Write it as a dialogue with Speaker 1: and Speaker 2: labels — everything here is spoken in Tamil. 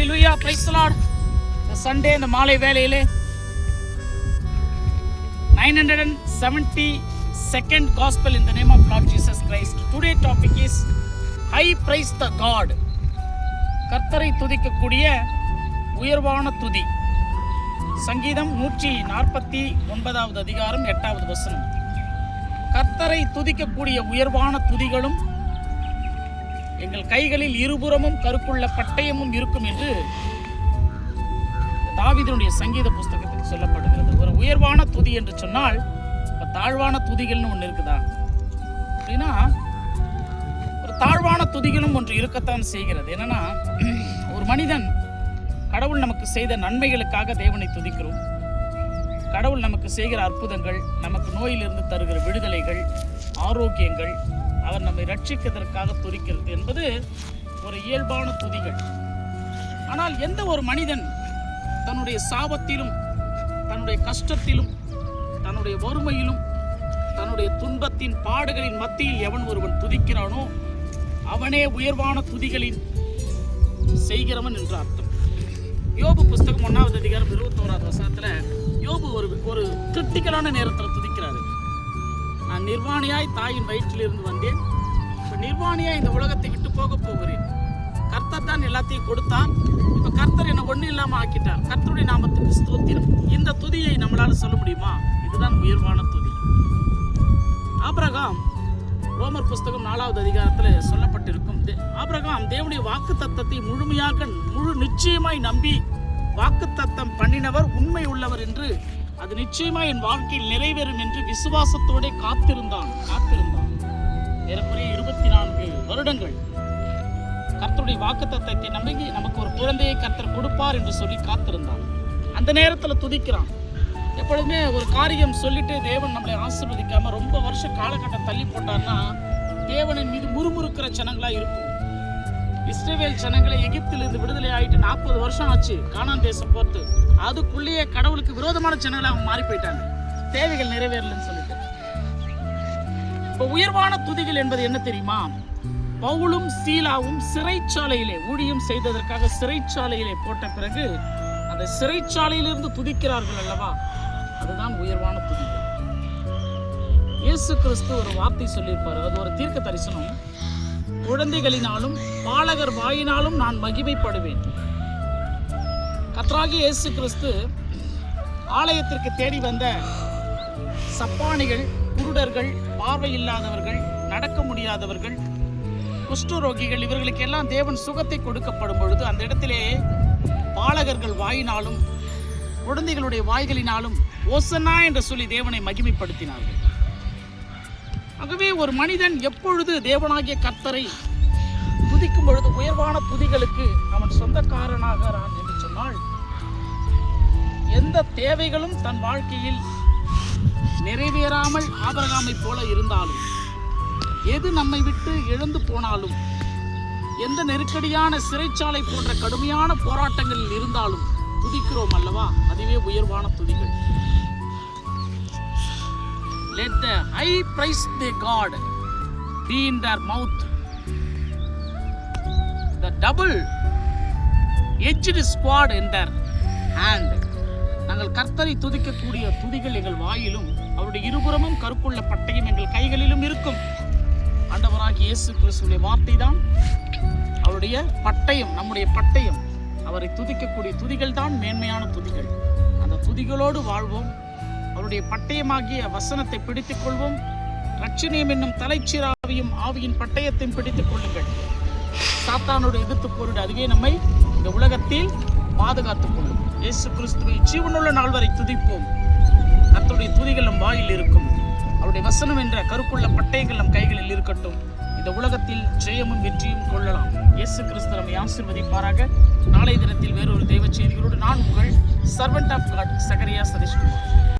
Speaker 1: Hallelujah, praise the Lord. The Sunday இந்த மாலை வேளையிலே 972nd Gospel in the name of Lord Jesus Christ. Today topic is I praise the God. கர்த்தரை துதிக்கக்கூடிய உயர்வான துதி. சங்கீதம் 149வது அதிகாரம் 8வது வசனம். கர்த்தரை துதிக்கக்கூடிய உயர்வான துதிகளும் எங்கள் கைகளில் இருபுறமும் கருக்குள்ள பட்டயமும் இருக்கும் என்று தாவீதுடைய சங்கீத புஸ்தகத்தில் சொல்லப்படுகிறது. ஒரு உயர்வான துதி என்று சொன்னால் தாழ்வான துதிகள்னு ஒன்று இருக்குதா அப்படின்னா, ஒரு தாழ்வான துதிகளும் ஒன்று இருக்கத்தான் செய்கிறது. என்னன்னா, ஒரு மனிதன் கடவுள் நமக்கு செய்த நன்மைகளுக்காக தேவனை துதிக்கிறோம். கடவுள் நமக்கு செய்கிற அற்புதங்கள், நமக்கு நோயிலிருந்து தருகிற விடுதலைகள், ஆரோக்கியங்கள், அவர் நம்மை ரட்சிக்கிறதற்காக துதிக்கிறது என்பது ஒரு இயல்பான துதிகள். ஆனால் எந்த ஒரு மனிதன் தன்னுடைய சாபத்திலும், தன்னுடைய கஷ்டத்திலும், தன்னுடைய வறுமையிலும், தன்னுடைய துன்பத்தின் பாடுகளின் மத்தியில் எவன் ஒருவன் துதிக்கிறானோ அவனே உயர்வான துதிகளின் செய்கிறவன் என்று அர்த்தம். யோபு புஸ்தகம் 1வது அதிகாரம் 21வது வசனத்துல யோபு ஒரு கிரிட்டிக்கலான நேரத்தில் துதிக்கிறாரு. நான் நிர்வாணியாய் தாயின் வயிற்றிலிருந்து வந்தேன், இப்போ நிர்வாணியாய் இந்த உலகத்தை விட்டு போக போகிறேன். கர்த்தர் தான் எல்லாத்தையும் கொடுத்தார், இப்போ கர்த்தர் என்னை ஒன்றும் இல்லாமல் ஆக்கிட்டார். கர்த்தருடைய நாமத்துக்கு ஸ்தோத்திரம். இந்த துதியை நம்மளால சொல்ல முடியுமா? இதுதான் உயர்வான துதி. ஆபிரகாம் ரோமர் புஸ்தகம் 4வது அதிகாரத்தில் சொல்லப்பட்டிருக்கும், ஆபிரகாம் தேவனுடைய வாக்கு தத்தத்தை முழுமையாக முழு நிச்சயமாய் நம்பி வாக்கு தத்தம் பண்ணினவர் உண்மை உள்ளவர் என்று, அது நிச்சயமா என் வாழ்க்கையில் நிறைவேறும் என்று விசுவாசத்தோட காத்திருந்தான். ஏறக்குறைய 24 வருடங்கள் கர்த்தருடைய வாக்குத்தத்தத்தை நம்பி நமக்கு ஒரு குழந்தையை கர்த்தர் கொடுப்பார் என்று சொல்லி காத்திருந்தான். அந்த நேரத்தில் துதிக்கிறான். எப்பொழுதுமே ஒரு காரியம் சொல்லிட்டு தேவன் நம்மளை ஆசீர்வதிக்காம ரொம்ப வருஷ காலகட்டம் தள்ளி போட்டார்னா தேவனின் மீது முறுமுறுக்கிற ஜனங்களா இருக்கும். இஸ்ரவேல் ஜனங்களை எகிப்திலிருந்து விடுதலை ஆயிட்டு 40 வருஷம் ஆச்சு கானான் தேசம் பொறுத்து. அதுக்குள்ளேயே கடவுளுக்கு விரோதமான ஜனங்களை அவங்க மாறி போயிட்டாங்க, தேவைகள் நிறைவேறலன்னு சொல்லிட்டு. இப்போ உயர்வான துதிகள் என்பது என்ன தெரியுமா? பவுலும் சீலாவும் சிறைச்சாலையிலே ஊழியம் செய்ததற்காக சிறைச்சாலையிலே போட்ட பிறகு அந்த சிறைச்சாலையிலிருந்து துதிக்கிறார்கள் அல்லவா, அதுதான் உயர்வான துதிகள். இயேசு கிறிஸ்து ஒரு வார்த்தை சொல்லியிருப்பாரு, அது ஒரு தீர்க்க தரிசனம். குழந்தைகளினாலும் பாலகர் வாயினாலும் நான் மகிமைப்படுவேன். கர்த்தராகிய இயேசு கிறிஸ்து ஆலயத்திற்கு தேடி வந்த சப்பானிகள், குருடர்கள், பார்வை இல்லாதவர்கள், நடக்க முடியாதவர்கள், குஷ்டரோகிகள், இவர்களுக்கெல்லாம் தேவன் சுகத்தை கொடுக்கப்படும் பொழுது அந்த இடத்திலே பாலகர்கள் வாயினாலும் குழந்தைகளுடைய வாய்களினாலும் ஓசன்னா என்று சொல்லி தேவனை மகிமைப்படுத்தினார்கள். ஆகவே ஒரு மனிதன் எப்பொழுது தேவனாகிய கர்த்தரை துதிக்கும் பொழுது உயர்வான துதிகளுக்கு அவன் சொந்தக்காரனாகிறான் என்று சொன்னால், எந்த தேவைகளும் தன் வாழ்க்கையில் நிறைவேறாமல் ஆபிரகாமை போல இருந்தாலும், எது நம்மை விட்டு எழுந்து போனாலும், எந்த நெருக்கடியான சிறைச்சாலை போன்ற கடுமையான போராட்டங்களில் இருந்தாலும் துதிக்கிறோம் அல்லவா, அதுவே உயர்வான துதிகள். Let the high praise the God be in their mouth, the double-edged sword in their hand. நாங்கள் கர்த்தரை துதிக்கக்கூடிய துதிகள் எங்கள் வாயிலும், அவருடைய இருபுறமும் கருக்குள்ள பட்டயம் எங்கள் கைகளிலும் இருக்கும். ஆண்டவராகிய இயேசு கிறிஸ்துவின் வார்த்தை தான் அவருடைய பட்டயம், நம்முடைய பட்டயம். அவரை துதிக்கக்கூடிய துதிகள் தான் மேன்மையான துதிகள். அந்த துதிகளோடு வாழ்வோம். அவருடைய பட்டயமாகிய வசனத்தை பிடித்துக் கொள்வோம். ரட்சணியம் என்னும் தலைச்சீராவையும் ஆவியின் பட்டயத்தையும் பிடித்துக் கொள்ளுங்கள். சாத்தானோடு எதிர்த்து போரிட, அதுவே நம்மை இந்த உலகத்தில் பாதுகாத்துக் கொள்ளும். இயேசு கிறிஸ்துவை ஜீவனுள்ள நாள் வரை துதிப்போம். கர்த்தருடைய துதிகள் நம் வாயில் இருக்கும். அவருடைய வசனம் என்ற கருப்புள்ள பட்டயங்கள் நம் கைகளில் இருக்கட்டும். இந்த உலகத்தில் ஜெயமும் வெற்றியும் கொள்ளலாம். இயேசு கிறிஸ்து நம்மை ஆசீர்வதிப்பாராக. நாளைய தினத்தில் வேறொரு தெய்வ செய்திகளோடு நான் உங்கள் servant of God Zacharia Satishkumar.